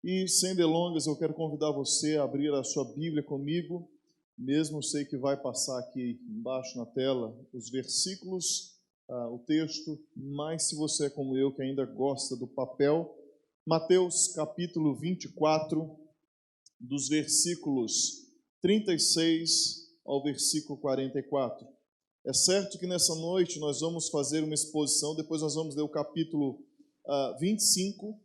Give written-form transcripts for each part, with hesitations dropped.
E sem delongas, eu quero convidar você a abrir a sua Bíblia comigo, mesmo sei que vai passar aqui embaixo na tela os versículos, o texto, mas se você é como eu, que ainda gosta do papel, Mateus capítulo 24, dos versículos 36 ao versículo 44. É certo que nessa noite nós vamos fazer uma exposição, depois nós vamos ler o capítulo 25,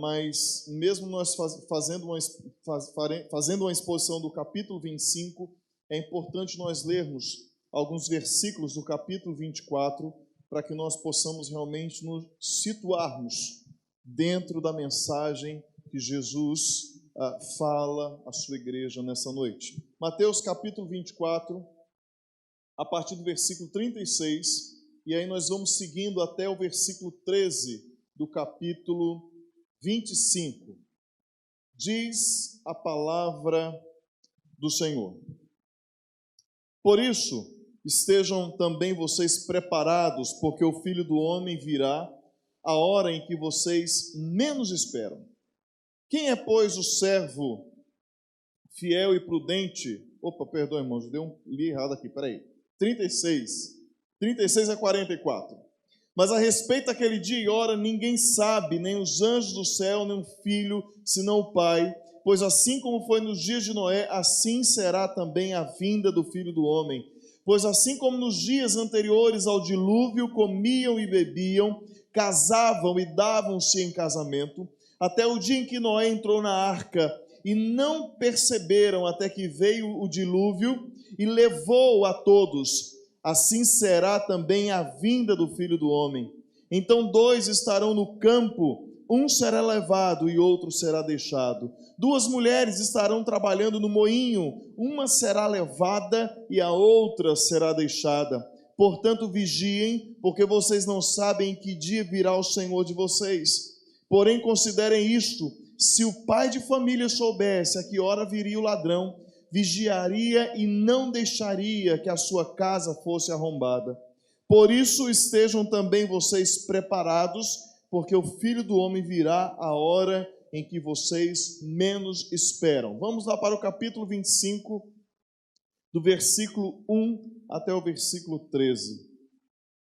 mas mesmo nós fazendo uma exposição do capítulo 25, é importante nós lermos alguns versículos do capítulo 24, para que nós possamos realmente nos situarmos dentro da mensagem que Jesus fala à sua igreja nessa noite. Mateus capítulo 24, a partir do versículo 36, e aí nós vamos seguindo até o versículo 13 do capítulo 25. Diz a palavra do Senhor: Por isso, estejam também vocês preparados, porque o Filho do Homem virá a hora em que vocês menos esperam. Quem é, pois, o servo fiel e prudente? Opa, perdoa, irmãos, li errado aqui, peraí. 36 a 44. Mas a respeito daquele dia e hora, ninguém sabe, nem os anjos do céu, nem o Filho, senão o Pai. Pois assim como foi nos dias de Noé, assim será também a vinda do Filho do Homem. Pois assim como nos dias anteriores ao dilúvio, comiam e bebiam, casavam e davam-se em casamento, até o dia em que Noé entrou na arca, e não perceberam até que veio o dilúvio e levou a todos. Assim será também a vinda do Filho do Homem. Então 2 estarão no campo, um será levado e outro será deixado. 2 mulheres estarão trabalhando no moinho, uma será levada e a outra será deixada. Portanto, vigiem, porque vocês não sabem em que dia virá o Senhor de vocês. Porém, considerem isto: se o pai de família soubesse a que hora viria o ladrão, vigiaria e não deixaria que a sua casa fosse arrombada. Por isso, estejam também vocês preparados, porque o Filho do Homem virá a hora em que vocês menos esperam. Vamos lá para o capítulo 25, do versículo 1 até o versículo 13.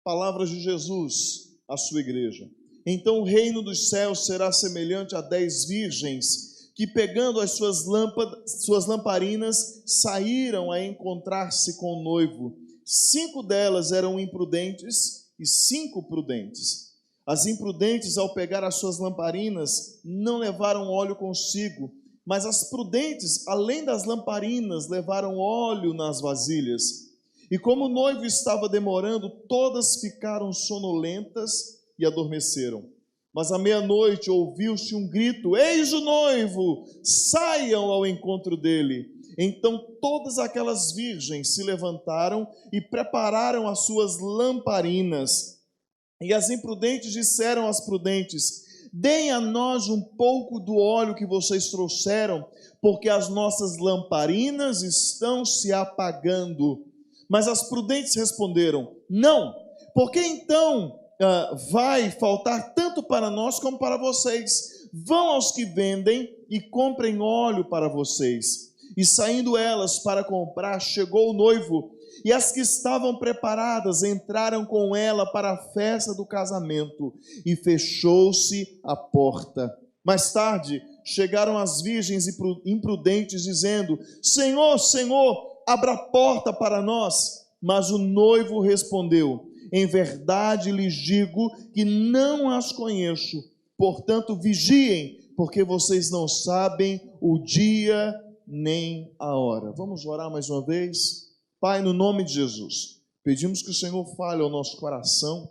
Palavras de Jesus à sua igreja. Então o reino dos céus será semelhante a 10 virgens, que pegando as suas lamparinas, saíram a encontrar-se com o noivo. 5 delas eram imprudentes e 5 prudentes. As imprudentes, ao pegar as suas lamparinas, não levaram óleo consigo, mas as prudentes, além das lamparinas, levaram óleo nas vasilhas. E como o noivo estava demorando, todas ficaram sonolentas e adormeceram. Mas à meia-noite ouviu-se um grito: Eis o noivo, saiam ao encontro dele. Então todas aquelas virgens se levantaram e prepararam as suas lamparinas. E as imprudentes disseram às prudentes: Deem a nós um pouco do óleo que vocês trouxeram, porque as nossas lamparinas estão se apagando. Mas as prudentes responderam: Não, porque então vai faltar tanto para nós como para vocês. Vão aos que vendem e comprem óleo para vocês. E saindo elas para comprar, chegou o noivo, e as que estavam preparadas entraram com ela para a festa do casamento, e fechou-se a porta. Mais tarde chegaram as virgens imprudentes, dizendo: Senhor, Senhor, abra a porta para nós. Mas o noivo respondeu: Em verdade lhes digo que não as conheço. Portanto, vigiem, porque vocês não sabem o dia nem a hora. Vamos orar mais uma vez? Pai, no nome de Jesus, pedimos que o Senhor fale ao nosso coração.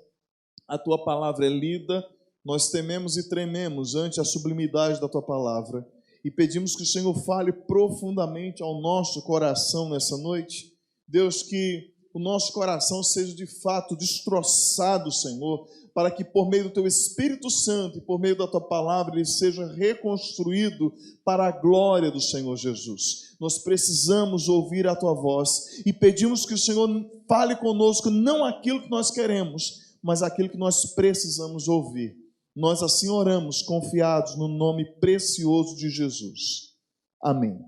A Tua palavra é lida, nós tememos e trememos ante a sublimidade da Tua palavra. E pedimos que o Senhor fale profundamente ao nosso coração nessa noite. Deus, que o nosso coração seja de fato destroçado, Senhor, para que por meio do Teu Espírito Santo e por meio da Tua palavra ele seja reconstruído para a glória do Senhor Jesus. Nós precisamos ouvir a Tua voz e pedimos que o Senhor fale conosco não aquilo que nós queremos, mas aquilo que nós precisamos ouvir. Nós assim oramos, confiados no nome precioso de Jesus. Amém.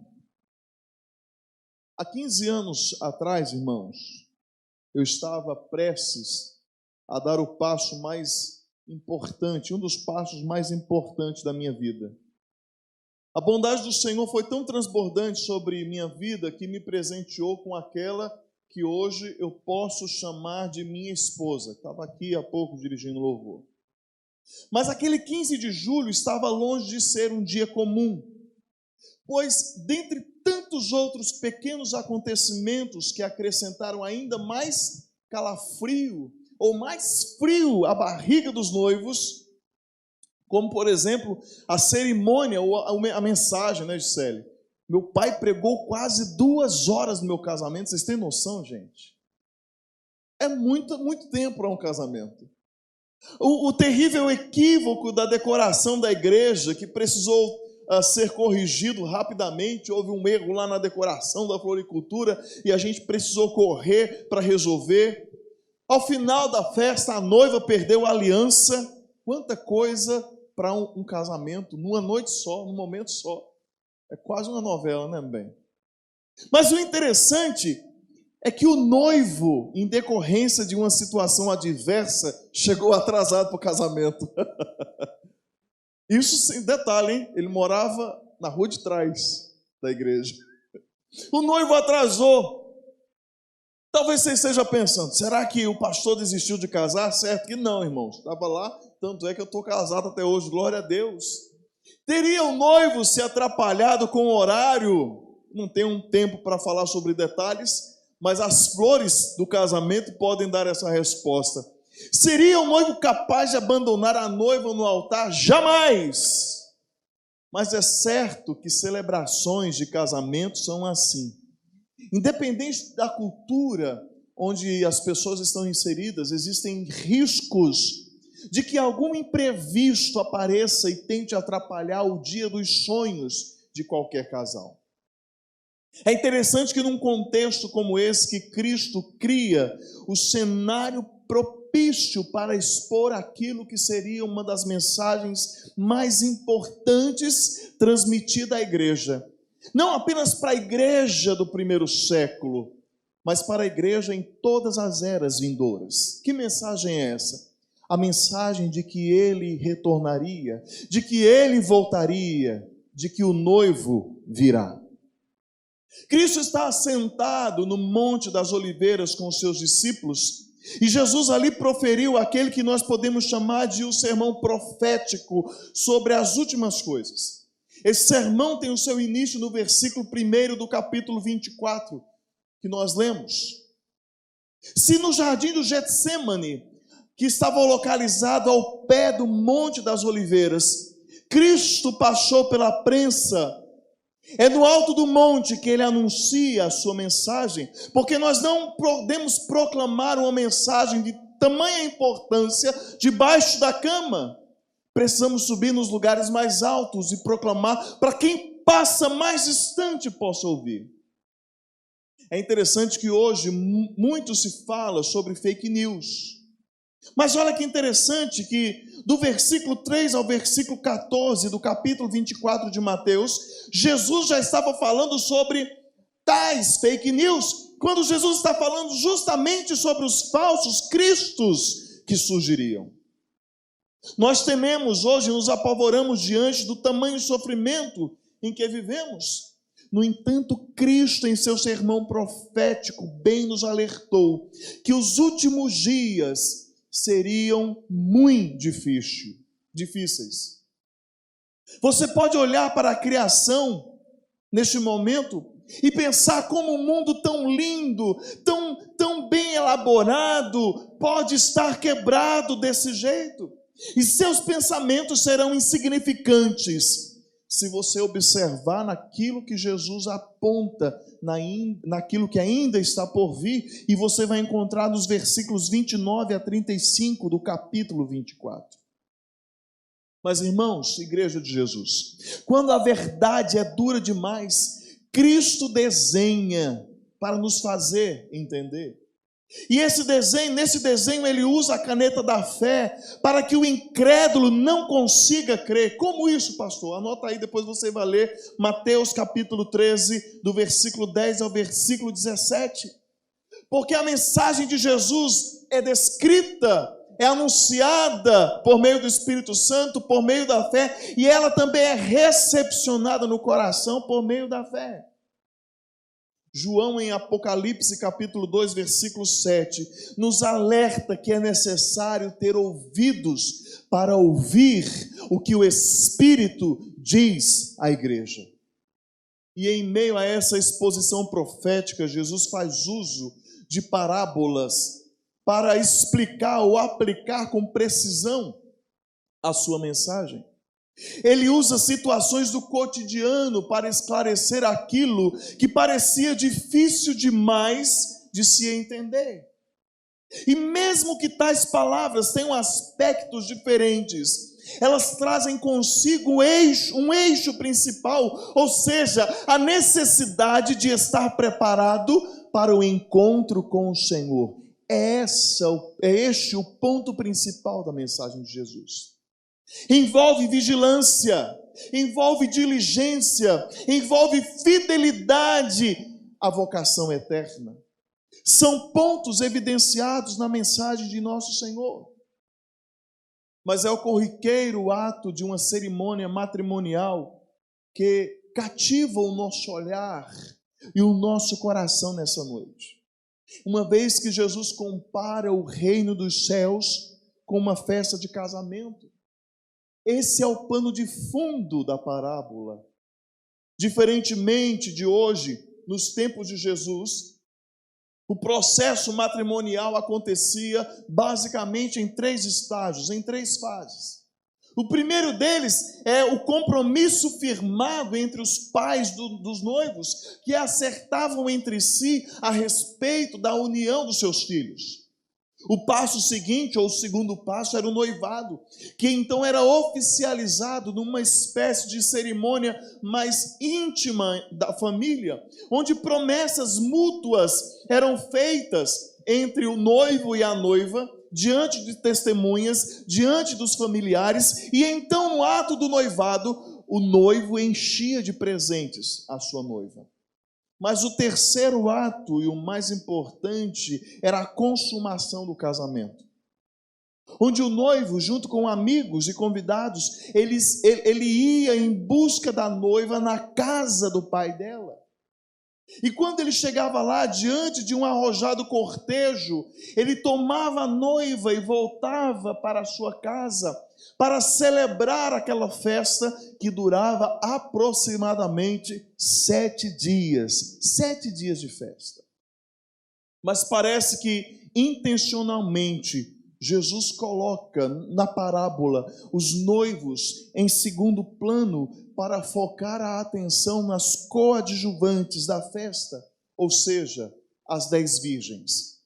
Há 15 anos atrás, irmãos, eu estava prestes a dar o passo mais importante, um dos passos mais importantes da minha vida. A bondade do Senhor foi tão transbordante sobre minha vida que me presenteou com aquela que hoje eu posso chamar de minha esposa. Estava aqui há pouco dirigindo louvor. Mas aquele 15 de julho estava longe de ser um dia comum, pois dentre tantos outros pequenos acontecimentos que acrescentaram ainda mais calafrio ou mais frio à barriga dos noivos, como por exemplo a cerimônia ou a mensagem, né, Gisele? Meu pai pregou quase 2 horas no meu casamento, vocês têm noção, gente? É muito tempo para um casamento. O terrível equívoco da decoração da igreja, que precisou ser corrigido rapidamente. Houve um erro lá na decoração da floricultura e a gente precisou correr para resolver. Ao final da festa, a noiva perdeu a aliança. Quanta coisa para um casamento, numa noite só, num momento só. É quase uma novela, né, bem? Mas o interessante é que o noivo, em decorrência de uma situação adversa, chegou atrasado para o casamento. Isso sem detalhe, hein? Ele morava na rua de trás da igreja. O noivo atrasou. Talvez você esteja pensando, será que o pastor desistiu de casar? Certo que não, irmãos. Estava lá, tanto é que eu estou casado até hoje, glória a Deus. Teria o noivo se atrapalhado com o horário? Não tenho um tempo para falar sobre detalhes, mas as flores do casamento podem dar essa resposta. Seria o noivo capaz de abandonar a noiva no altar? Jamais! Mas é certo que celebrações de casamento são assim. Independente da cultura onde as pessoas estão inseridas, existem riscos de que algum imprevisto apareça e tente atrapalhar o dia dos sonhos de qualquer casal. É interessante que num contexto como esse, que Cristo cria o cenário propício para expor aquilo que seria uma das mensagens mais importantes transmitida à igreja. Não apenas para a igreja do primeiro século, mas para a igreja em todas as eras vindouras. Que mensagem é essa? A mensagem de que ele retornaria, de que ele voltaria, de que o noivo virá. Cristo está assentado no Monte das Oliveiras com os seus discípulos, e Jesus ali proferiu aquele que nós podemos chamar de o sermão profético sobre as últimas coisas. Esse sermão tem o seu início no versículo 1 do capítulo 24, que nós lemos. Se no jardim do Getsêmani, que estava localizado ao pé do Monte das Oliveiras, Cristo passou pela prensa, é no alto do monte que ele anuncia a sua mensagem, porque nós não podemos proclamar uma mensagem de tamanha importância debaixo da cama. Precisamos subir nos lugares mais altos e proclamar para quem passa mais distante possa ouvir. É interessante que hoje muito se fala sobre fake news. Mas olha que interessante que do versículo 3 ao versículo 14 do capítulo 24 de Mateus, Jesus já estava falando sobre tais fake news, quando Jesus está falando justamente sobre os falsos cristos que surgiriam. Nós tememos hoje, nos apavoramos diante do tamanho sofrimento em que vivemos. No entanto, Cristo, em seu sermão profético, bem nos alertou que os últimos dias seriam muito difíceis. Você pode olhar para a criação neste momento e pensar como um mundo tão lindo, tão bem elaborado, pode estar quebrado desse jeito. E seus pensamentos serão insignificantes se você observar naquilo que Jesus aponta, naquilo que ainda está por vir, e você vai encontrar nos versículos 29 a 35 do capítulo 24. Mas, irmãos, igreja de Jesus, quando a verdade é dura demais, Cristo desenha para nos fazer entender. E nesse desenho ele usa a caneta da fé para que o incrédulo não consiga crer. Como isso, pastor? Anota aí, depois você vai ler Mateus capítulo 13, do versículo 10 ao versículo 17. Porque a mensagem de Jesus é descrita, é anunciada por meio do Espírito Santo, por meio da fé, e ela também é recepcionada no coração por meio da fé. João, em Apocalipse capítulo 2, versículo 7, nos alerta que é necessário ter ouvidos para ouvir o que o Espírito diz à igreja. E em meio a essa exposição profética, Jesus faz uso de parábolas para explicar ou aplicar com precisão a sua mensagem. Ele usa situações do cotidiano para esclarecer aquilo que parecia difícil demais de se entender. E mesmo que tais palavras tenham aspectos diferentes, elas trazem consigo um eixo principal, ou seja, a necessidade de estar preparado para o encontro com o Senhor. É este o ponto principal da mensagem de Jesus. Envolve vigilância, envolve diligência, envolve fidelidade à vocação eterna. São pontos evidenciados na mensagem de nosso Senhor. Mas é o corriqueiro ato de uma cerimônia matrimonial que cativa o nosso olhar e o nosso coração nessa noite. Uma vez que Jesus compara o reino dos céus com uma festa de casamento. Esse é o pano de fundo da parábola. Diferentemente de hoje, nos tempos de Jesus, o processo matrimonial acontecia basicamente em 3 estágios, em 3 fases. O primeiro deles é o compromisso firmado entre os pais dos noivos, que acertavam entre si a respeito da união dos seus filhos. O passo seguinte, ou o segundo passo, era o noivado, que então era oficializado numa espécie de cerimônia mais íntima da família, onde promessas mútuas eram feitas entre o noivo e a noiva, diante de testemunhas, diante dos familiares, e então no ato do noivado, o noivo enchia de presentes a sua noiva. Mas o terceiro ato, e o mais importante, era a consumação do casamento. Onde o noivo, junto com amigos e convidados, ele ia em busca da noiva na casa do pai dela. E quando ele chegava lá, diante de um arrojado cortejo, ele tomava a noiva e voltava para a sua casa para celebrar aquela festa que durava aproximadamente 7 dias. 7 dias de festa. Mas parece que intencionalmente Jesus coloca na parábola os noivos em segundo plano para focar a atenção nas coadjuvantes da festa, ou seja, as 10 virgens.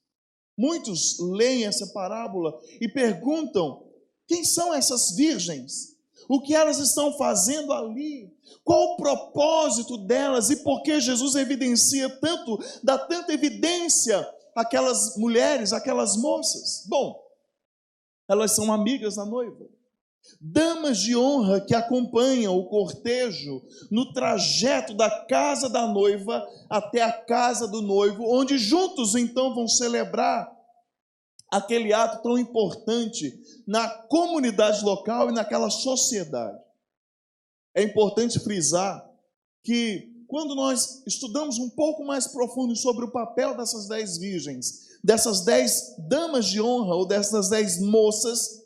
Muitos leem essa parábola e perguntam: quem são essas virgens? O que elas estão fazendo ali? Qual o propósito delas e por que Jesus evidencia tanto, dá tanta evidência àquelas mulheres, àquelas moças? Bom, elas são amigas da noiva, damas de honra que acompanham o cortejo no trajeto da casa da noiva até a casa do noivo, onde juntos então vão celebrar aquele ato tão importante na comunidade local e naquela sociedade. É importante frisar que quando nós estudamos um pouco mais profundo sobre o papel dessas 10 virgens, dessas 10 damas de honra ou dessas 10 moças,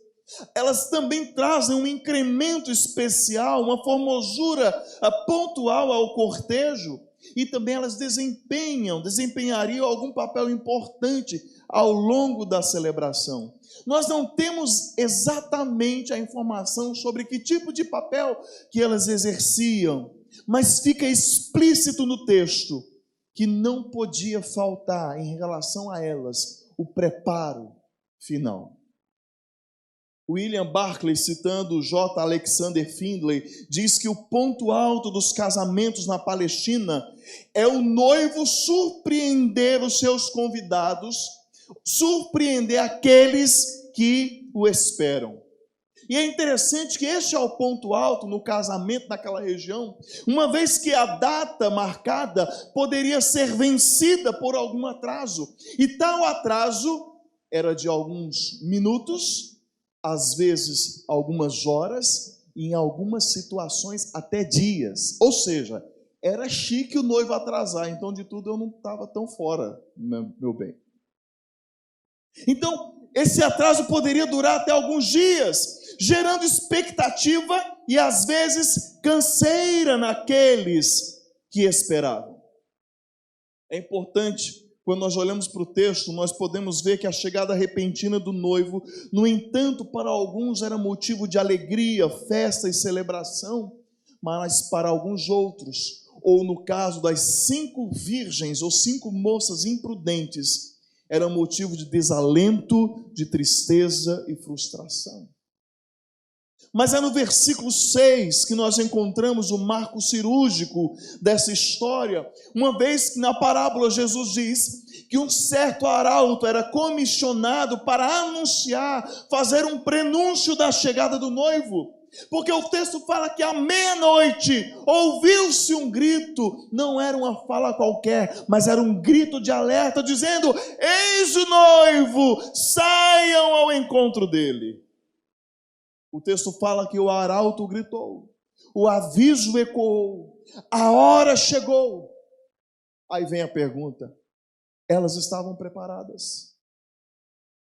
elas também trazem um incremento especial, uma formosura pontual ao cortejo, e também elas desempenhariam algum papel importante ao longo da celebração. Nós não temos exatamente a informação sobre que tipo de papel que elas exerciam, mas fica explícito no texto que não podia faltar em relação a elas o preparo final. William Barclay, citando J. Alexander Findlay, diz que o ponto alto dos casamentos na Palestina é o noivo surpreender os seus convidados surpreender aqueles que o esperam. E é interessante que este é o ponto alto no casamento naquela região, uma vez que a data marcada poderia ser vencida por algum atraso. E tal atraso era de alguns minutos, às vezes algumas horas, e em algumas situações até dias. Ou seja, era chique o noivo atrasar, então de tudo eu não estava tão fora, meu bem. Então, esse atraso poderia durar até alguns dias, gerando expectativa e às vezes canseira naqueles que esperavam. É importante, quando nós olhamos para o texto, nós podemos ver que a chegada repentina do noivo, no entanto, para alguns era motivo de alegria, festa e celebração, mas para alguns outros, ou no caso das 5 virgens ou 5 moças imprudentes, era motivo de desalento, de tristeza e frustração. Mas é no versículo 6 que nós encontramos o marco cirúrgico dessa história, uma vez que na parábola Jesus diz que um certo arauto era comissionado para anunciar, fazer um prenúncio da chegada do noivo. Porque o texto fala que à meia-noite ouviu-se um grito, não era uma fala qualquer, mas era um grito de alerta, dizendo: eis o noivo, saiam ao encontro dele. O texto fala que o arauto gritou, o aviso ecoou, a hora chegou. Aí vem a pergunta: elas estavam preparadas?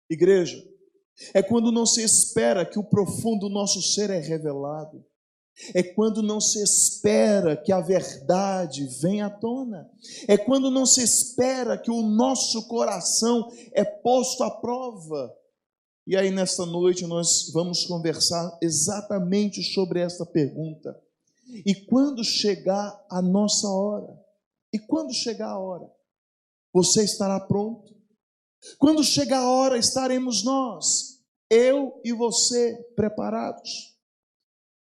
Igreja, é quando não se espera que o profundo do nosso ser é revelado. É quando não se espera que a verdade venha à tona. É quando não se espera que o nosso coração é posto à prova. E aí nesta noite nós vamos conversar exatamente sobre esta pergunta. E quando chegar a nossa hora? E quando chegar a hora? Você estará pronto? Quando chegar a hora, estaremos nós, eu e você, preparados?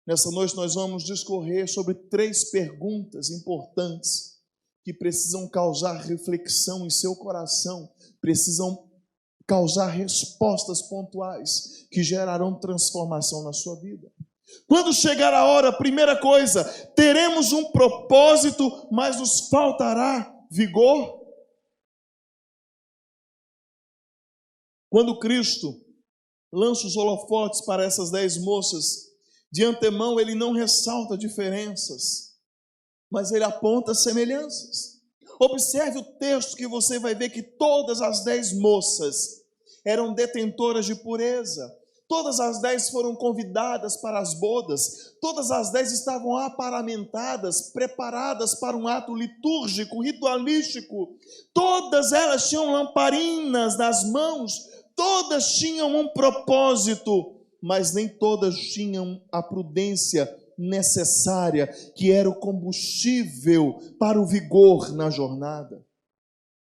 Nessa noite nós vamos discorrer sobre 3 perguntas importantes que precisam causar reflexão em seu coração, precisam causar respostas pontuais que gerarão transformação na sua vida. Quando chegar a hora, primeira coisa, teremos um propósito, mas nos faltará vigor? Quando Cristo lança os holofotes para essas 10 moças, de antemão ele não ressalta diferenças, mas ele aponta semelhanças. Observe o texto que você vai ver que todas as 10 moças eram detentoras de pureza. Todas as 10 foram convidadas para as bodas. Todas as 10 estavam aparamentadas, preparadas para um ato litúrgico, ritualístico. Todas elas tinham lamparinas nas mãos. Todas tinham um propósito, mas nem todas tinham a prudência necessária, que era o combustível para o vigor na jornada.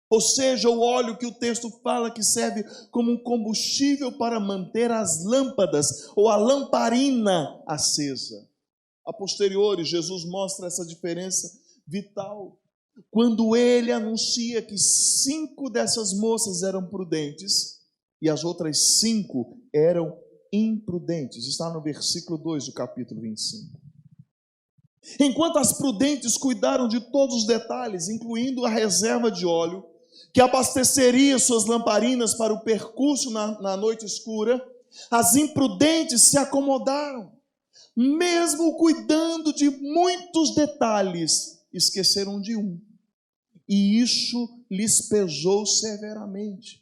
Ou seja, o óleo que o texto fala que serve como um combustível para manter as lâmpadas ou a lamparina acesa. A posteriori, Jesus mostra essa diferença vital. Quando ele anuncia que 5 dessas moças eram prudentes e as outras 5 eram imprudentes. Está no versículo 2 do capítulo 25. Enquanto as prudentes cuidaram de todos os detalhes, incluindo a reserva de óleo, que abasteceria suas lamparinas para o percurso na noite escura, as imprudentes se acomodaram. Mesmo cuidando de muitos detalhes, esqueceram de um. E isso lhes pesou severamente.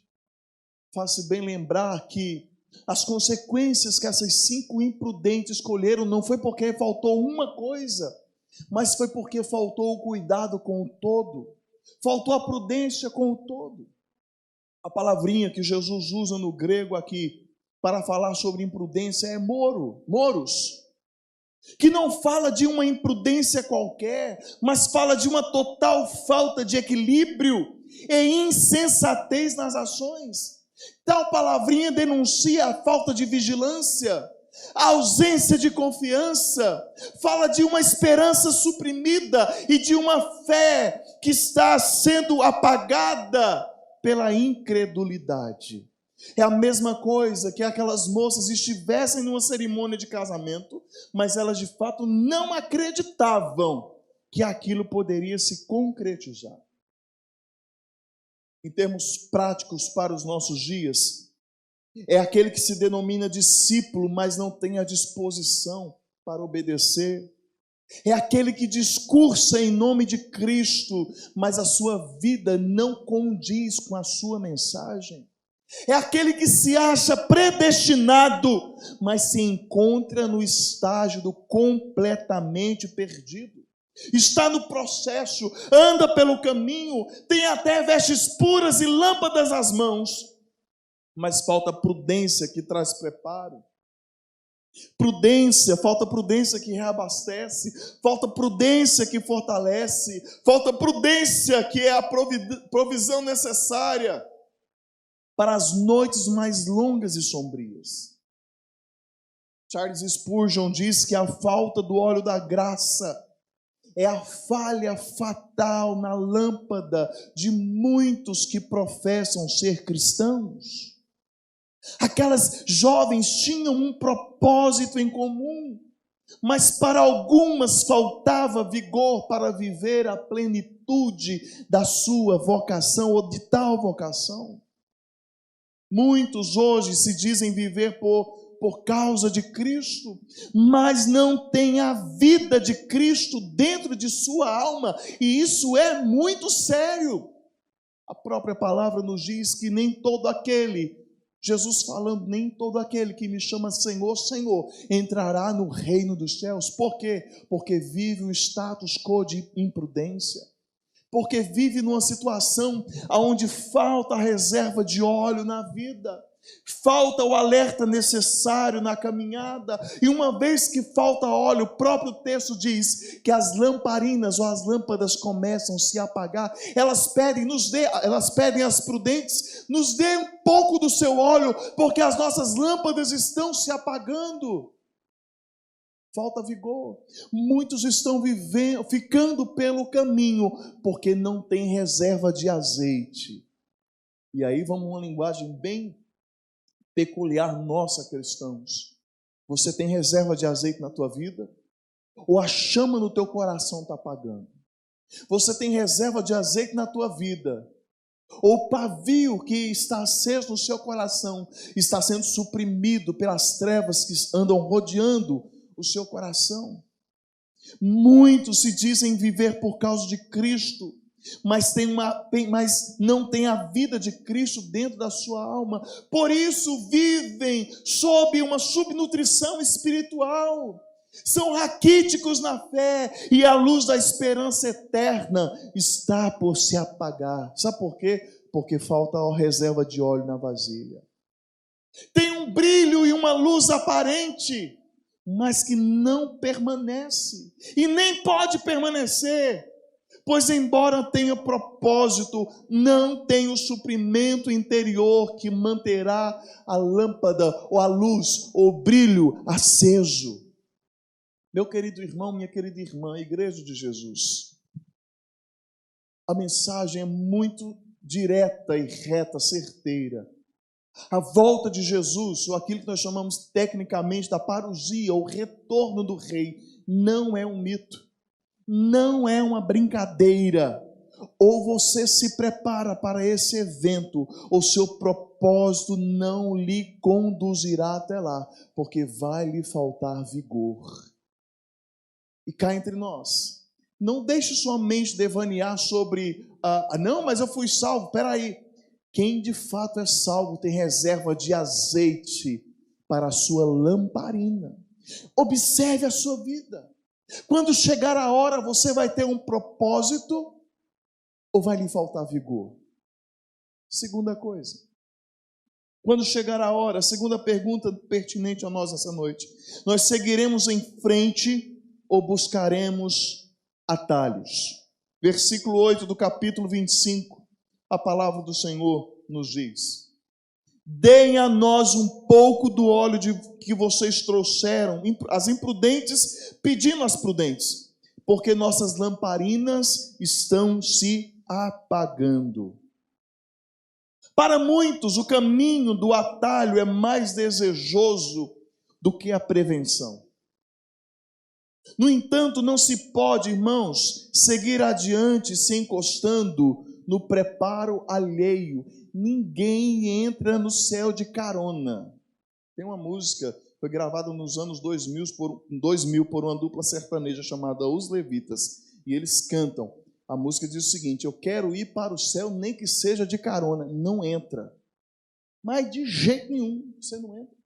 Faz-se bem lembrar que as consequências que essas 5 imprudentes colheram não foi porque faltou uma coisa, mas foi porque faltou o cuidado com o todo. Faltou a prudência com o todo. A palavrinha que Jesus usa no grego aqui para falar sobre imprudência é moros, que não fala de uma imprudência qualquer, mas fala de uma total falta de equilíbrio e insensatez nas ações. Tal palavrinha denuncia a falta de vigilância, a ausência de confiança, fala de uma esperança suprimida e de uma fé que está sendo apagada pela incredulidade. É a mesma coisa que aquelas moças estivessem numa cerimônia de casamento, mas elas de fato não acreditavam que aquilo poderia se concretizar. Em termos práticos para os nossos dias, é aquele que se denomina discípulo, mas não tem a disposição para obedecer. É aquele que discursa em nome de Cristo, mas a sua vida não condiz com a sua mensagem. É aquele que se acha predestinado, mas se encontra no estágio do completamente perdido. Está no processo, anda pelo caminho, tem até vestes puras e lâmpadas às mãos, mas falta prudência que traz preparo. Falta prudência que reabastece, falta prudência que fortalece, falta prudência que é a provisão necessária para as noites mais longas e sombrias. Charles Spurgeon diz que a falta do óleo da graça é a falha fatal na lâmpada de muitos que professam ser cristãos. Aquelas jovens tinham um propósito em comum, mas para algumas faltava vigor para viver a plenitude da sua vocação ou de tal vocação. Muitos hoje se dizem viver por causa de Cristo, mas não têm a vida de Cristo dentro de sua alma, e isso é muito sério. A própria palavra nos diz que nem todo aquele, Jesus falando, nem todo aquele que me chama Senhor, Senhor, entrará no reino dos céus. Por quê? Porque vive o status quo de imprudência. Porque vive numa situação onde falta a reserva de óleo na vida. Falta o alerta necessário na caminhada. E uma vez que falta óleo, o próprio texto diz que as lamparinas ou as lâmpadas começam a se apagar. Elas pedem às prudentes, nos dê um pouco do seu óleo, porque as nossas lâmpadas estão se apagando. Falta vigor. Muitos estão ficando pelo caminho, porque não tem reserva de azeite. E aí vamos uma linguagem bem peculiar nossa, cristãos. Você tem reserva de azeite na tua vida? Ou a chama no teu coração está apagando? Você tem reserva de azeite na tua vida? Ou o pavio que está aceso no seu coração está sendo suprimido pelas trevas que andam rodeando o seu coração? Muitos se dizem viver por causa de Cristo, mas não tem a vida de Cristo dentro da sua alma. Por isso vivem sob uma subnutrição espiritual. São raquíticos na fé e a luz da esperança eterna está por se apagar. Sabe por quê? Porque falta a reserva de óleo na vasilha. Tem um brilho e uma luz aparente, mas que não permanece e nem pode permanecer. Pois embora tenha propósito, não tem o suprimento interior que manterá a lâmpada, ou a luz, ou o brilho aceso. Meu querido irmão, minha querida irmã, Igreja de Jesus, a mensagem é muito direta e reta, certeira. A volta de Jesus, ou aquilo que nós chamamos tecnicamente da parousia, ou retorno do rei, não é um mito. Não é uma brincadeira. Ou você se prepara para esse evento, ou seu propósito não lhe conduzirá até lá, porque vai lhe faltar vigor. E cá entre nós, não deixe sua mente devanear sobre, não, mas eu fui salvo. Espera aí, quem de fato é salvo tem reserva de azeite para a sua lamparina. Observe a sua vida. Quando chegar a hora, você vai ter um propósito ou vai lhe faltar vigor? Segunda coisa. Quando chegar a hora, segunda pergunta pertinente a nós essa noite. Nós seguiremos em frente ou buscaremos atalhos? Versículo 8 do capítulo 25, a palavra do Senhor nos diz: deem a nós um pouco do óleo que vocês trouxeram, as imprudentes pedindo às prudentes, porque nossas lamparinas estão se apagando. Para muitos, o caminho do atalho é mais desejoso do que a prevenção. No entanto, não se pode, irmãos, seguir adiante se encostando no preparo alheio. Ninguém entra no céu de carona. Tem uma música, foi gravada nos anos 2000 por uma dupla sertaneja chamada Os Levitas. E eles cantam. A música diz o seguinte: eu quero ir para o céu, nem que seja de carona. Não entra. Mas de jeito nenhum, você não entra.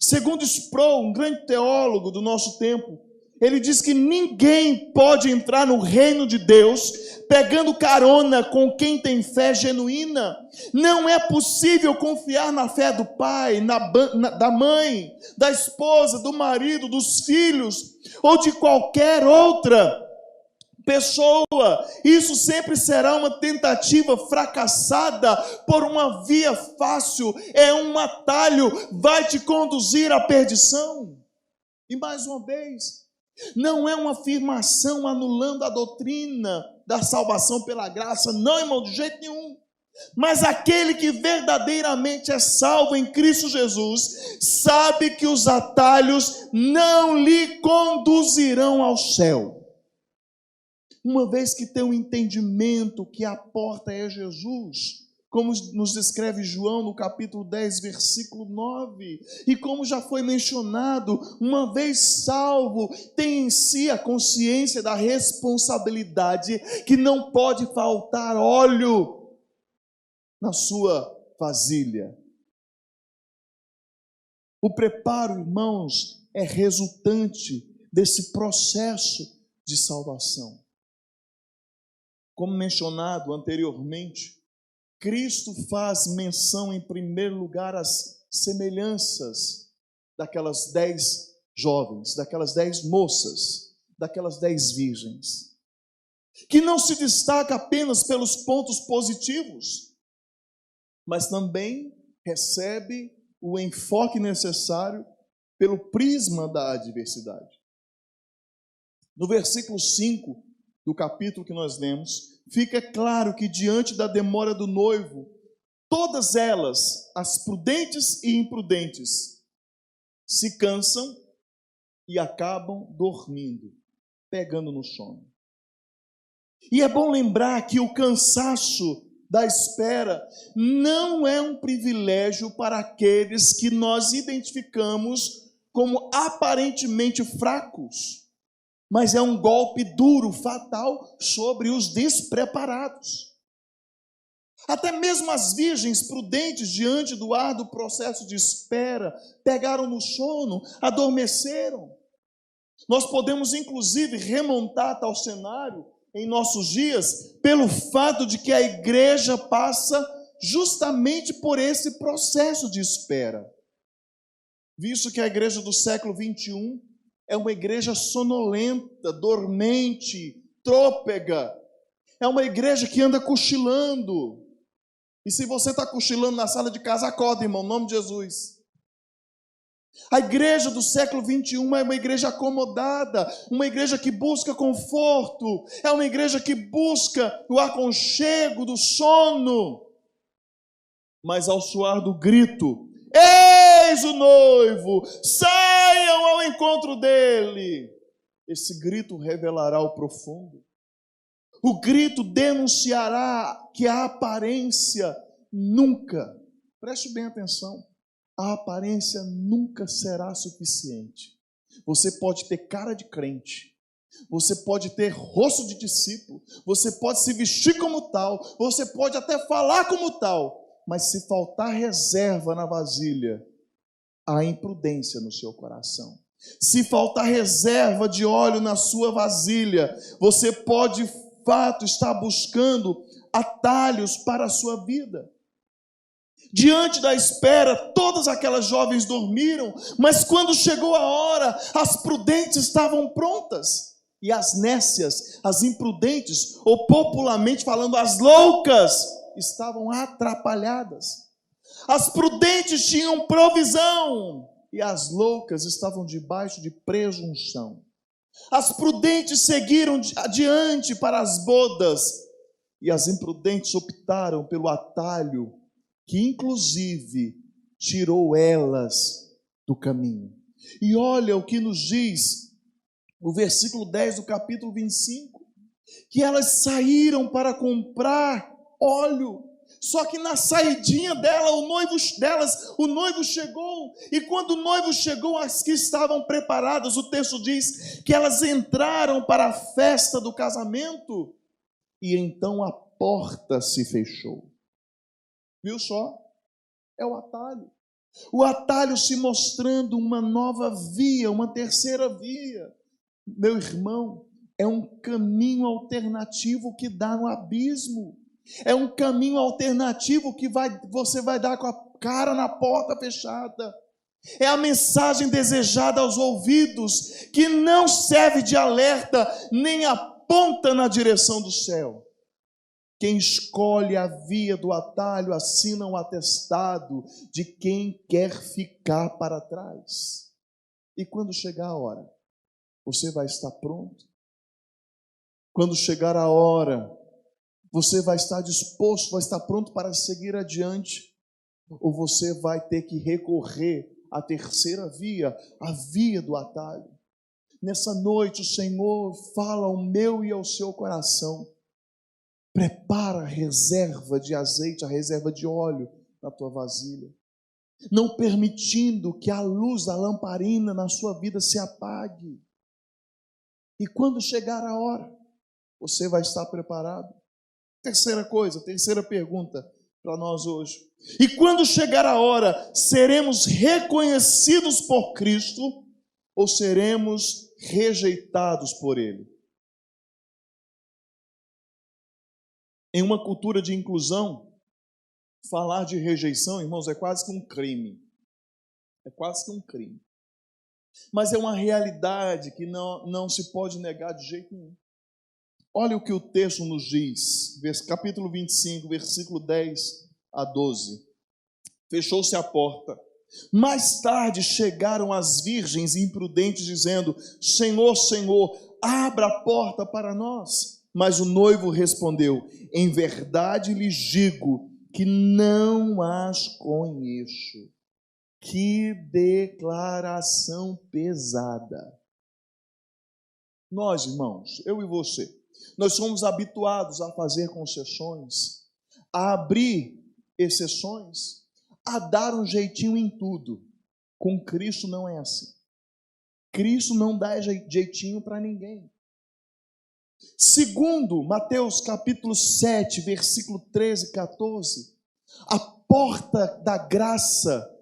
Segundo Sproul, um grande teólogo do nosso tempo, ele diz que ninguém pode entrar no reino de Deus pegando carona com quem tem fé genuína. Não é possível confiar na fé do pai, da mãe, da esposa, do marido, dos filhos ou de qualquer outra pessoa. Isso sempre será uma tentativa fracassada por uma via fácil, é um atalho, vai te conduzir à perdição. E mais uma vez, não é uma afirmação anulando a doutrina da salvação pela graça, não, irmão, de jeito nenhum. Mas aquele que verdadeiramente é salvo em Cristo Jesus, sabe que os atalhos não lhe conduzirão ao céu. Uma vez que tem um entendimento que a porta é Jesus, como nos descreve João no capítulo 10, versículo 9, e como já foi mencionado, uma vez salvo, tem em si a consciência da responsabilidade que não pode faltar óleo na sua vasilha. O preparo, irmãos, é resultante desse processo de salvação. Como mencionado anteriormente, Cristo faz menção em primeiro lugar às semelhanças daquelas 10 jovens, daquelas 10 moças, daquelas 10 virgens, que não se destaca apenas pelos pontos positivos, mas também recebe o enfoque necessário pelo prisma da adversidade. No versículo 5 do capítulo que nós lemos, fica claro que diante da demora do noivo, todas elas, as prudentes e imprudentes, se cansam e acabam dormindo, pegando no sono. E é bom lembrar que o cansaço da espera não é um privilégio para aqueles que nós identificamos como aparentemente fracos, mas é um golpe duro, fatal, sobre os despreparados. Até mesmo as virgens prudentes, diante do árduo processo de espera, pegaram no sono, adormeceram. Nós podemos, inclusive, remontar tal cenário em nossos dias, pelo fato de que a igreja passa justamente por esse processo de espera. Visto que a igreja do século 21 é uma igreja sonolenta, dormente, trôpega. É uma igreja que anda cochilando. E se você está cochilando na sala de casa, acorda, irmão, em nome de Jesus. A igreja do século 21 é uma igreja acomodada, uma igreja que busca conforto, é uma igreja que busca o aconchego do sono. Mas ao soar do grito, eis o noivo, saiam ao encontro dele. Esse grito revelará o profundo. O grito denunciará que a aparência nunca, preste bem atenção, a aparência nunca será suficiente. Você pode ter cara de crente, você pode ter rosto de discípulo, você pode se vestir como tal, você pode até falar como tal, mas se faltar reserva na vasilha, há imprudência no seu coração. Se faltar reserva de óleo na sua vasilha, você pode, de fato, estar buscando atalhos para a sua vida. Diante da espera, todas aquelas jovens dormiram, mas quando chegou a hora, as prudentes estavam prontas. E as nécias, as imprudentes, ou popularmente falando, as loucas, estavam atrapalhadas. As prudentes tinham provisão e as loucas estavam debaixo de presunção. As prudentes seguiram adiante para as bodas e as imprudentes optaram pelo atalho que inclusive tirou elas do caminho. E olha o que nos diz o versículo 10 do capítulo 25, que elas saíram para comprar óleo. Só que na saidinha o noivo chegou, e quando o noivo chegou, as que estavam preparadas, o texto diz que elas entraram para a festa do casamento, e então a porta se fechou. Viu só? É o atalho. O atalho se mostrando uma nova via, uma terceira via. Meu irmão, é um caminho alternativo que dá no abismo. É um caminho alternativo que você vai dar com a cara na porta fechada. É a mensagem desejada aos ouvidos, que não serve de alerta, nem aponta na direção do céu. Quem escolhe a via do atalho assina um atestado de quem quer ficar para trás. E quando chegar a hora, você vai estar pronto? Quando chegar a hora, você vai estar disposto, vai estar pronto para seguir adiante? Ou você vai ter que recorrer à terceira via, a via do atalho? Nessa noite o Senhor fala ao meu e ao seu coração. Prepara a reserva de azeite, a reserva de óleo na tua vasilha, não permitindo que a luz da lamparina na sua vida se apague. E quando chegar a hora, você vai estar preparado? Terceira pergunta para nós hoje. E quando chegar a hora, seremos reconhecidos por Cristo ou seremos rejeitados por Ele? Em uma cultura de inclusão, falar de rejeição, irmãos, é quase que um crime. É quase que um crime. Mas é uma realidade que não se pode negar de jeito nenhum. Olha o que o texto nos diz, capítulo 25, versículo 10 a 12. Fechou-se a porta. Mais tarde chegaram as virgens imprudentes, dizendo: Senhor, Senhor, abra a porta para nós. Mas o noivo respondeu: em verdade lhes digo que não as conheço. Que declaração pesada. Nós, irmãos, eu e você, nós somos habituados a fazer concessões, a abrir exceções, a dar um jeitinho em tudo. Com Cristo não é assim. Cristo não dá jeitinho para ninguém. Segundo Mateus capítulo 7, versículo 13 e 14, a porta da graça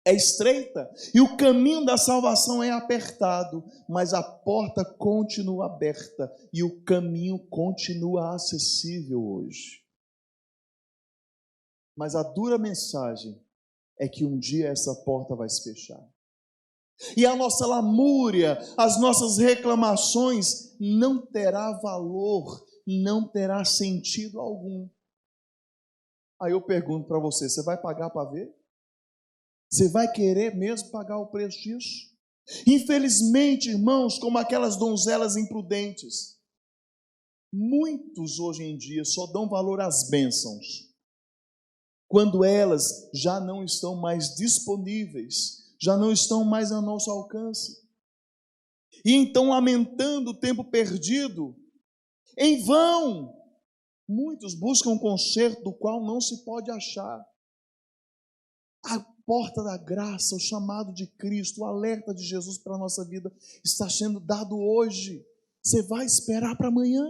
é estreita e o caminho da salvação é apertado, mas a porta continua aberta e o caminho continua acessível hoje. Mas a dura mensagem é que um dia essa porta vai se fechar. E a nossa lamúria, as nossas reclamações não terá valor, não terá sentido algum. Aí eu pergunto para você, você vai pagar para ver? Você vai querer mesmo pagar o preço disso? Infelizmente, irmãos, como aquelas donzelas imprudentes, muitos hoje em dia só dão valor às bênçãos quando elas já não estão mais disponíveis, já não estão mais ao nosso alcance. E então, lamentando o tempo perdido, em vão, muitos buscam um conserto do qual não se pode achar. A porta da graça, o chamado de Cristo, o alerta de Jesus para a nossa vida está sendo dado hoje. Você vai esperar para amanhã?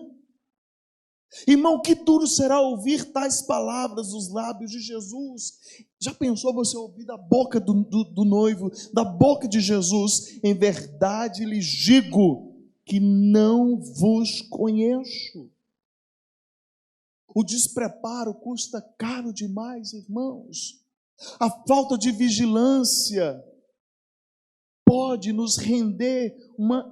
Irmão, que duro será ouvir tais palavras dos lábios de Jesus. Já pensou você ouvir da boca do noivo, da boca de Jesus? Em verdade lhes digo que não vos conheço. O despreparo custa caro demais, irmãos. A falta de vigilância pode nos render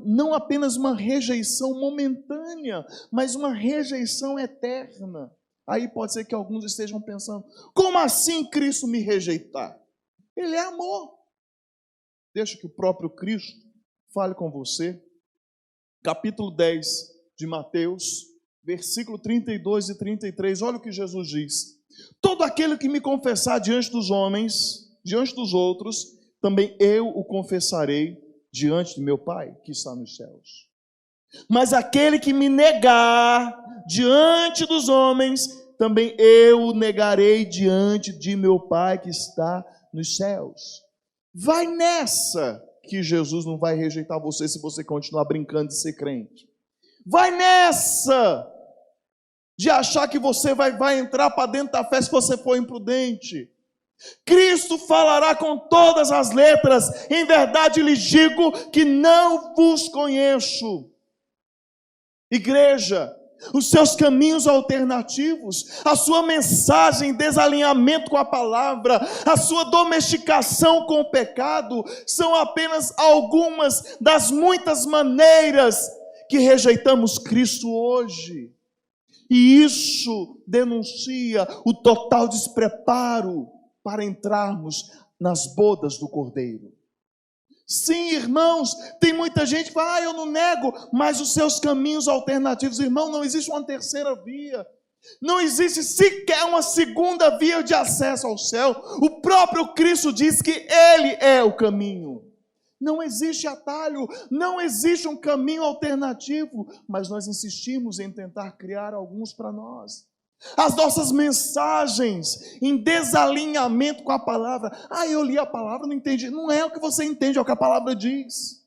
não apenas uma rejeição momentânea, mas uma rejeição eterna. Aí pode ser que alguns estejam pensando: como assim Cristo me rejeitar? Ele é amor. Deixa que o próprio Cristo fale com você. Capítulo 10 de Mateus, versículo 32 e 33, olha o que Jesus diz: Todo aquele que me confessar diante dos homens, diante dos outros, também eu o confessarei diante de meu Pai que está nos céus. Mas aquele que me negar diante dos homens, também eu o negarei diante de meu Pai que está nos céus. Vai nessa que Jesus não vai rejeitar você se você continuar brincando de ser crente. Vai nessa de achar que você vai entrar para dentro da fé se você for imprudente. Cristo falará com todas as letras, em verdade lhes digo que não vos conheço. Igreja, os seus caminhos alternativos, a sua mensagem em desalinhamento com a palavra, a sua domesticação com o pecado, são apenas algumas das muitas maneiras que rejeitamos Cristo hoje. E isso denuncia o total despreparo para entrarmos nas bodas do Cordeiro. Sim, irmãos, tem muita gente que fala, eu não nego, mas os seus caminhos alternativos, irmão, não existe uma terceira via, não existe sequer uma segunda via de acesso ao céu. O próprio Cristo diz que Ele é o caminho. Não existe atalho, não existe um caminho alternativo, mas nós insistimos em tentar criar alguns para nós. As nossas mensagens em desalinhamento com a palavra. Eu li a palavra, não entendi. Não é o que você entende, é o que a palavra diz.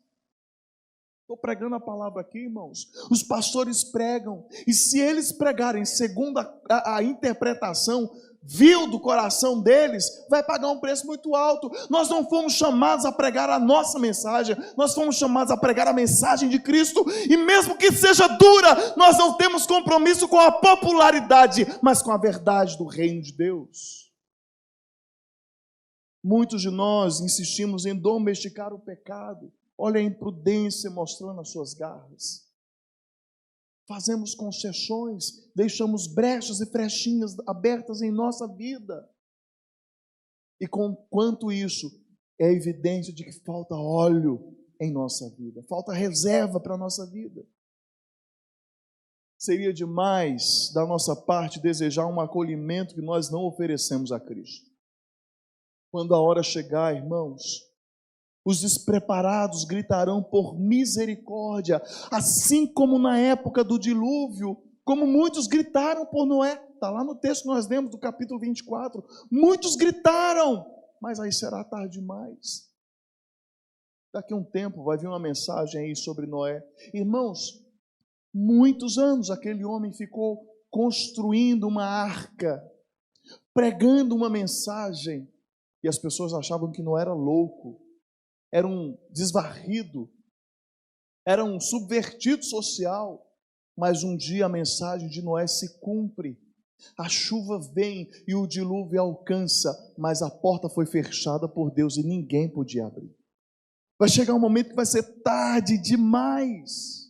Estou pregando a palavra aqui, irmãos. Os pastores pregam, e se eles pregarem segundo a interpretação vil do coração deles, vai pagar um preço muito alto. Nós não fomos chamados a pregar a nossa mensagem, nós fomos chamados a pregar a mensagem de Cristo, e mesmo que seja dura, nós não temos compromisso com a popularidade, mas com a verdade do reino de Deus. Muitos de nós insistimos em domesticar o pecado. Olha a imprudência mostrando as suas garras. Fazemos concessões, deixamos brechas e frechinhas abertas em nossa vida. E quanto isso, é evidência de que falta óleo em nossa vida, falta reserva para a nossa vida. Seria demais da nossa parte desejar um acolhimento que nós não oferecemos a Cristo. Quando a hora chegar, irmãos, os despreparados gritarão por misericórdia, assim como na época do dilúvio, como muitos gritaram por Noé. Está lá no texto que nós lemos do capítulo 24. Muitos gritaram, mas aí será tarde demais. Daqui a um tempo vai vir uma mensagem aí sobre Noé. Irmãos, muitos anos aquele homem ficou construindo uma arca, pregando uma mensagem, e as pessoas achavam que Noé era louco, era um desvarrido, era um subvertido social. Mas um dia a mensagem de Noé se cumpre. A chuva vem e o dilúvio alcança, mas a porta foi fechada por Deus e ninguém podia abrir. Vai chegar um momento que vai ser tarde demais.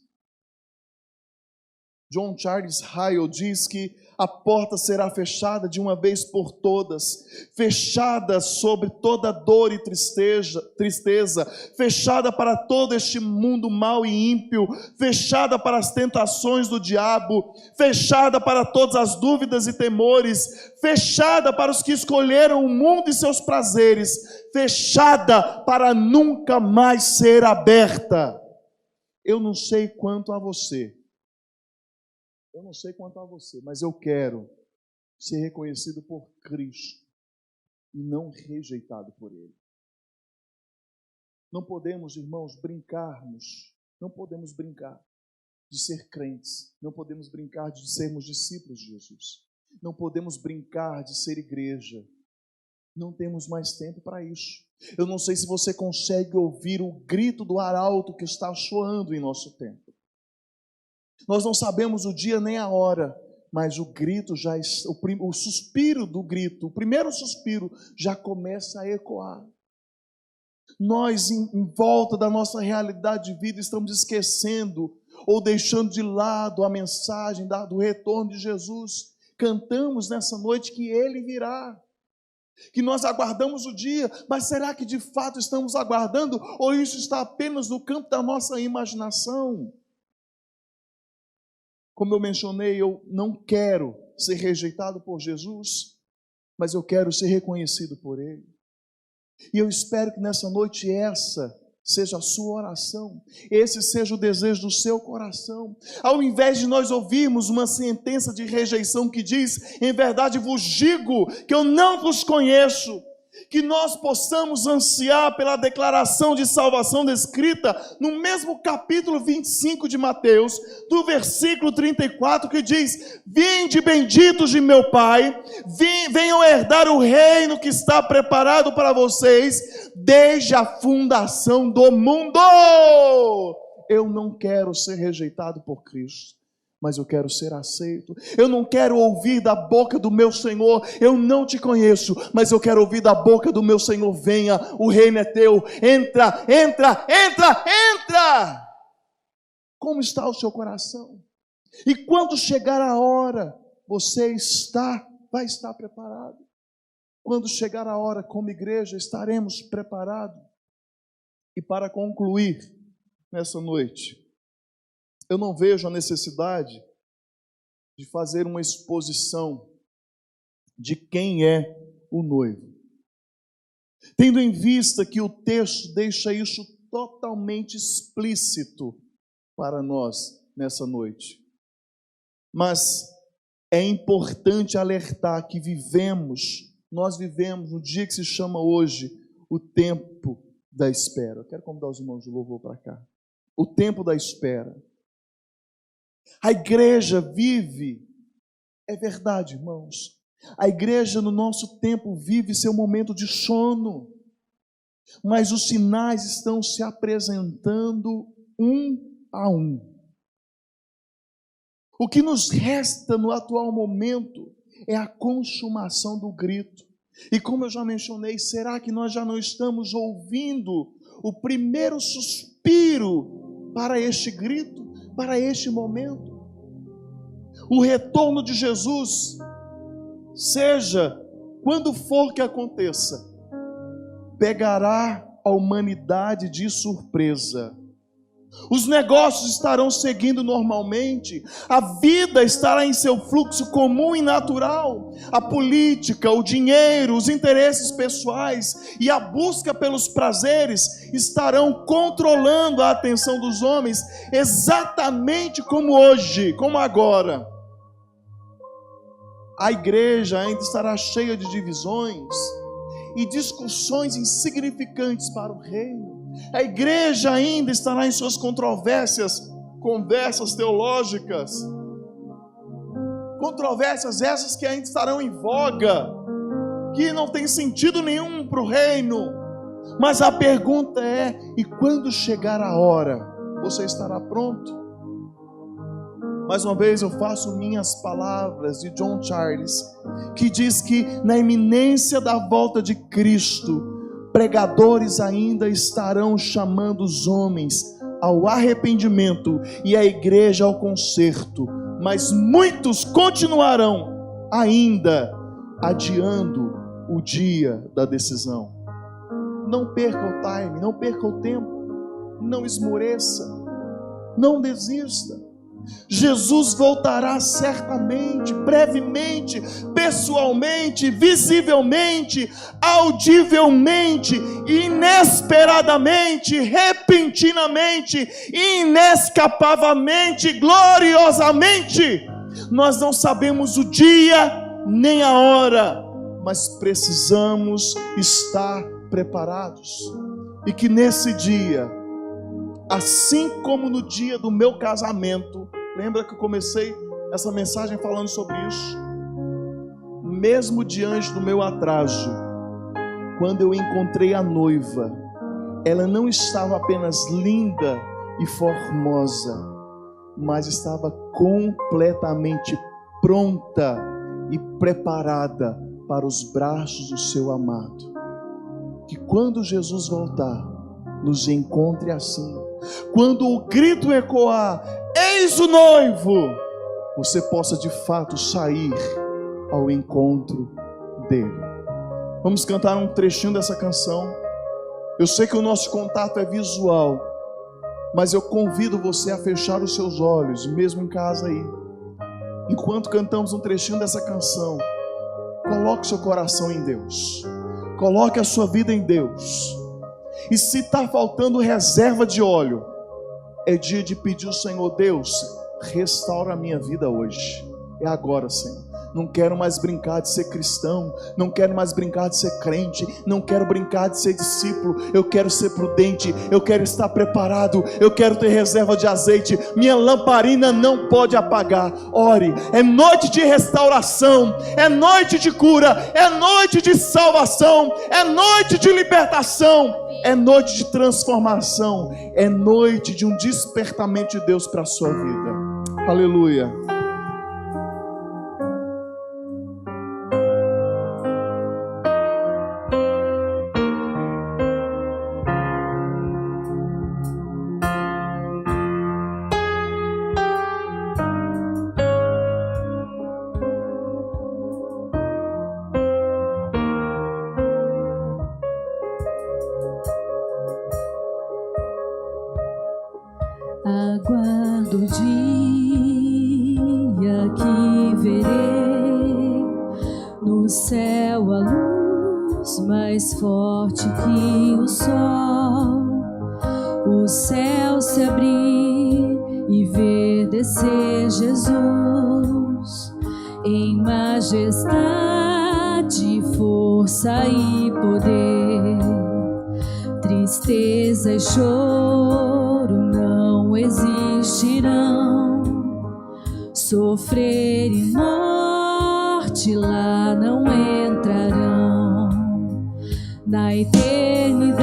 John Charles Hale diz que a porta será fechada de uma vez por todas, fechada sobre toda dor e tristeza, fechada para todo este mundo mau e ímpio, fechada para as tentações do diabo, fechada para todas as dúvidas e temores, fechada para os que escolheram o mundo e seus prazeres, fechada para nunca mais ser aberta. Eu não sei quanto a você, mas eu quero ser reconhecido por Cristo e não rejeitado por Ele. Não podemos, irmãos, não podemos brincar de ser crentes, não podemos brincar de sermos discípulos de Jesus, não podemos brincar de ser igreja, não temos mais tempo para isso. Eu não sei se você consegue ouvir o grito do arauto que está soando em nosso tempo. Nós não sabemos o dia nem a hora, mas o grito o suspiro do grito, o primeiro suspiro já começa a ecoar. Nós, em volta da nossa realidade de vida, estamos esquecendo ou deixando de lado a mensagem do retorno de Jesus. Cantamos nessa noite que Ele virá, que nós aguardamos o dia, mas será que de fato estamos aguardando, ou isso está apenas no campo da nossa imaginação? Como eu mencionei, eu não quero ser rejeitado por Jesus, mas eu quero ser reconhecido por Ele. E eu espero que nessa noite essa seja a sua oração, esse seja o desejo do seu coração. Ao invés de nós ouvirmos uma sentença de rejeição que diz: em verdade vos digo que eu não vos conheço, que nós possamos ansiar pela declaração de salvação descrita no mesmo capítulo 25 de Mateus, do versículo 34, que diz: vinde benditos de meu Pai, venham herdar o reino que está preparado para vocês desde a fundação do mundo. Eu não quero ser rejeitado por Cristo, mas eu quero ser aceito. Eu não quero ouvir da boca do meu Senhor: eu não te conheço, mas eu quero ouvir da boca do meu Senhor: venha, o reino é teu, entra, entra, entra, entra. Como está o seu coração? E quando chegar a hora, você vai estar preparado. Quando chegar a hora, como igreja, estaremos preparados. E para concluir nessa noite, eu não vejo a necessidade de fazer uma exposição de quem é o noivo, tendo em vista que o texto deixa isso totalmente explícito para nós nessa noite. Mas é importante alertar que nós vivemos no dia que se chama hoje o tempo da espera. Eu quero convidar os irmãos de louvor para cá. O tempo da espera. A igreja vive, é verdade, irmãos, a igreja no nosso tempo vive seu momento de sono, mas os sinais estão se apresentando um a um. O que nos resta no atual momento é a consumação do grito. E como eu já mencionei, será que nós já não estamos ouvindo o primeiro suspiro para este grito, para este momento? O retorno de Jesus, seja quando for que aconteça, pegará a humanidade de surpresa. Os negócios estarão seguindo normalmente, a vida estará em seu fluxo comum e natural, a política, o dinheiro, os interesses pessoais e a busca pelos prazeres estarão controlando a atenção dos homens, exatamente como hoje, como agora. A igreja ainda estará cheia de divisões e discussões insignificantes para o reino. A igreja ainda estará em suas conversas teológicas, controvérsias essas que ainda estarão em voga, que não tem sentido nenhum para o reino. Mas a pergunta é: e quando chegar a hora, você estará pronto? Mais uma vez eu faço minhas palavras de John Charles, que diz que na iminência da volta de Cristo, pregadores ainda estarão chamando os homens ao arrependimento e a igreja ao conserto, mas muitos continuarão ainda adiando o dia da decisão. Não perca o time, não perca o tempo, não esmoreça, não desista. Jesus voltará certamente, brevemente, pessoalmente, visivelmente, audivelmente, inesperadamente, repentinamente, inescapavelmente, gloriosamente. Nós não sabemos o dia nem a hora, mas precisamos estar preparados. E que nesse dia, assim como no dia do meu casamento, lembra que eu comecei essa mensagem falando sobre isso? Mesmo diante do meu atraso, quando eu encontrei a noiva, ela não estava apenas linda e formosa, mas estava completamente pronta e preparada para os braços do seu amado. Que quando Jesus voltar, nos encontre assim. Quando o grito ecoar: eis o noivo, você possa de fato sair ao encontro dele. Vamos cantar um trechinho dessa canção. Eu sei que o nosso contato é visual, mas eu convido você a fechar os seus olhos, mesmo em casa aí, enquanto cantamos um trechinho dessa canção. coloque seu coração em Deus, coloque a sua vida em Deus. E se está faltando reserva de óleo, é dia de pedir ao Senhor: Deus, restaura a minha vida hoje. É agora, Senhor. Não quero mais brincar de ser cristão, não quero mais brincar de ser crente, não quero brincar de ser discípulo. Eu quero ser prudente, eu quero estar preparado, eu quero ter reserva de azeite. Minha lamparina não pode apagar. Ore, é noite de restauração, é noite de cura, é noite de salvação, é noite de libertação, é noite de transformação, é noite de um despertamento de Deus para a sua vida. Aleluia. Aguardo o dia que verei no céu a luz mais forte que o sol, o céu se abrir e ver descer Jesus em majestade, força e poder. Tristeza e choro não existirão, sofrer e morte lá não entrarão. Na eternidade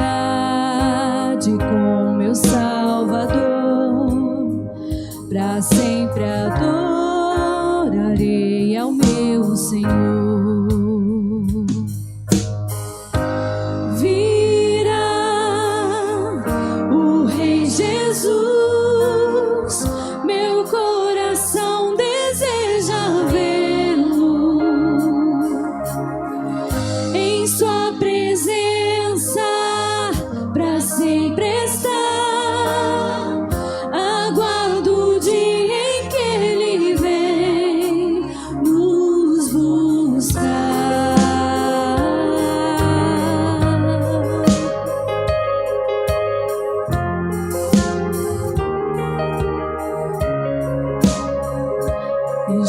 com meu Salvador, para sempre adorarei ao meu Senhor.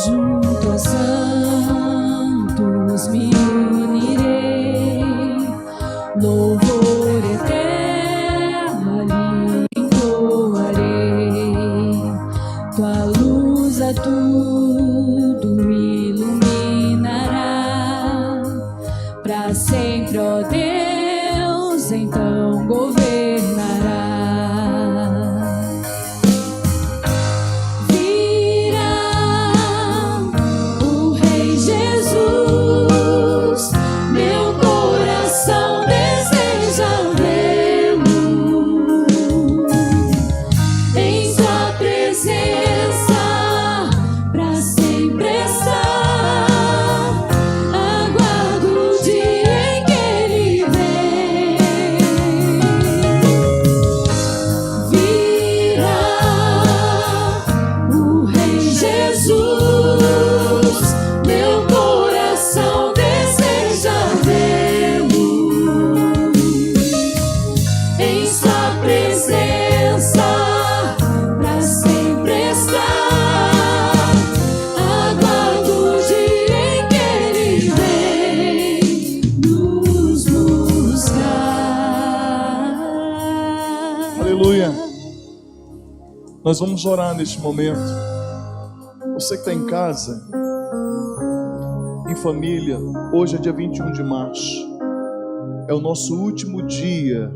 Junto aos santos me unirei, louvor eterno ali entoarei. Tua luz a tudo iluminará, para sempre, ó Deus, então governará. Nós vamos orar neste momento. Você que está em casa, em família, hoje é dia 21 de março. É o nosso último dia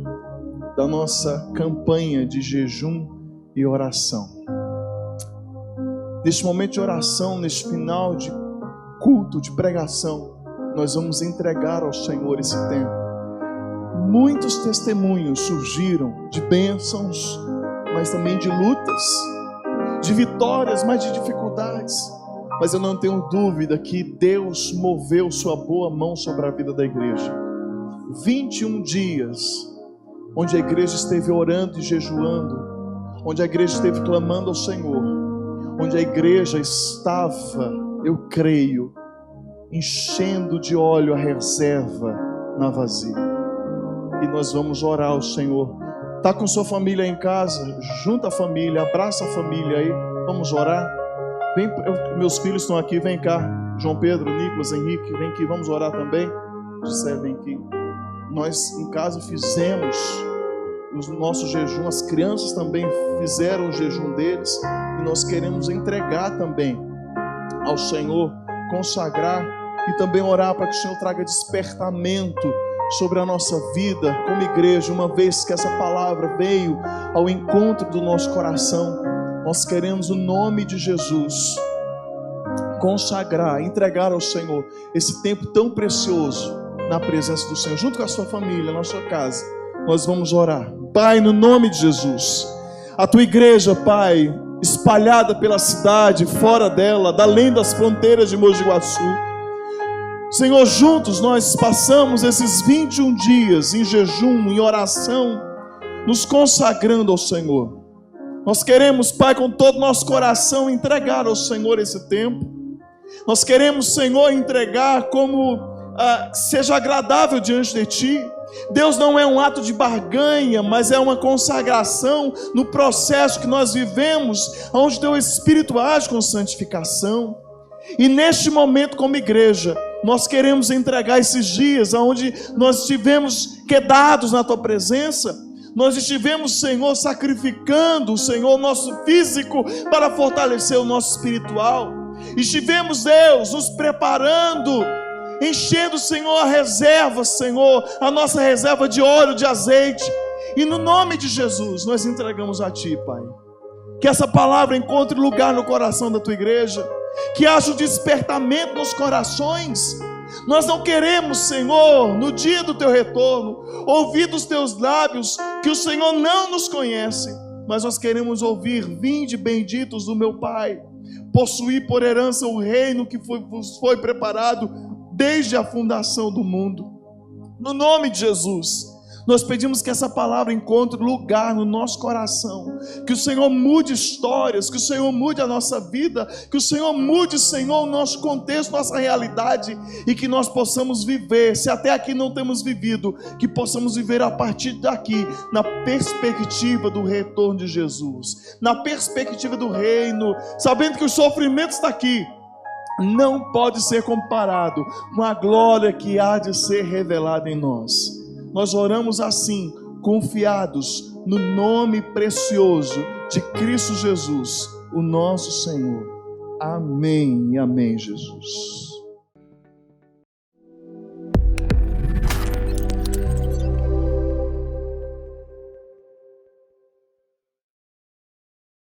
da nossa campanha de jejum e oração. Neste momento de oração, neste final de culto, de pregação, nós vamos entregar ao Senhor esse tempo. Muitos testemunhos surgiram de bênçãos, mas também de lutas, de vitórias, mas de dificuldades. Mas eu não tenho dúvida que Deus moveu sua boa mão sobre a vida da igreja. 21 dias, onde a igreja esteve orando e jejuando, onde a igreja esteve clamando ao Senhor, onde a igreja estava, eu creio, enchendo de óleo a reserva na vasilha. E nós vamos orar ao Senhor. Está com sua família em casa? Junta a família, abraça a família aí. Vamos orar. Vem, meus filhos estão aqui, vem cá. João Pedro, Nicolas, Henrique, vem aqui, vamos orar também. Gisele, vem aqui. Nós em casa fizemos o nosso jejum, as crianças também fizeram o jejum deles, e nós queremos entregar também ao Senhor, consagrar e também orar para que o Senhor traga despertamento sobre a nossa vida como igreja. Uma vez que essa palavra veio ao encontro do nosso coração, nós queremos, no nome de Jesus, consagrar, entregar ao Senhor esse tempo tão precioso na presença do Senhor, junto com a sua família, na sua casa. Nós vamos orar. Pai, no nome de Jesus, a tua igreja, Pai, espalhada pela cidade, fora dela, além das fronteiras de Mogi Guaçu, Senhor, juntos nós passamos esses 21 dias em jejum, em oração, nos consagrando ao Senhor. Nós queremos, Pai, com todo o nosso coração, entregar ao Senhor esse tempo. Nós queremos, Senhor, entregar como seja agradável diante de Ti. Deus, não é um ato de barganha, mas é uma consagração no processo que nós vivemos, onde Teu Espírito age com santificação. E neste momento, como igreja, nós queremos entregar esses dias onde nós estivemos quedados na Tua presença. Nós estivemos, Senhor, sacrificando, Senhor, o nosso físico para fortalecer o nosso espiritual. Estivemos, Deus, nos preparando, enchendo, Senhor, a reserva, Senhor, a nossa reserva de óleo, de azeite. E no nome de Jesus, nós entregamos a Ti, Pai. Que essa palavra encontre lugar no coração da Tua igreja. Que haja um despertamento nos corações. Nós não queremos, Senhor, no dia do Teu retorno, ouvir dos Teus lábios que o Senhor não nos conhece. Mas nós queremos ouvir: vinde benditos do meu Pai, possuir por herança o reino que vos foi preparado desde a fundação do mundo. No nome de Jesus, nós pedimos que essa palavra encontre lugar no nosso coração, que o Senhor mude histórias, que o Senhor mude a nossa vida, que o Senhor mude, Senhor, o nosso contexto, nossa realidade, e que nós possamos viver, se até aqui não temos vivido, que possamos viver a partir daqui, na perspectiva do retorno de Jesus, na perspectiva do reino, sabendo que o sofrimento está aqui, não pode ser comparado com a glória que há de ser revelada em nós. Nós oramos assim, confiados no nome precioso de Cristo Jesus, o nosso Senhor. Amém e amém, Jesus.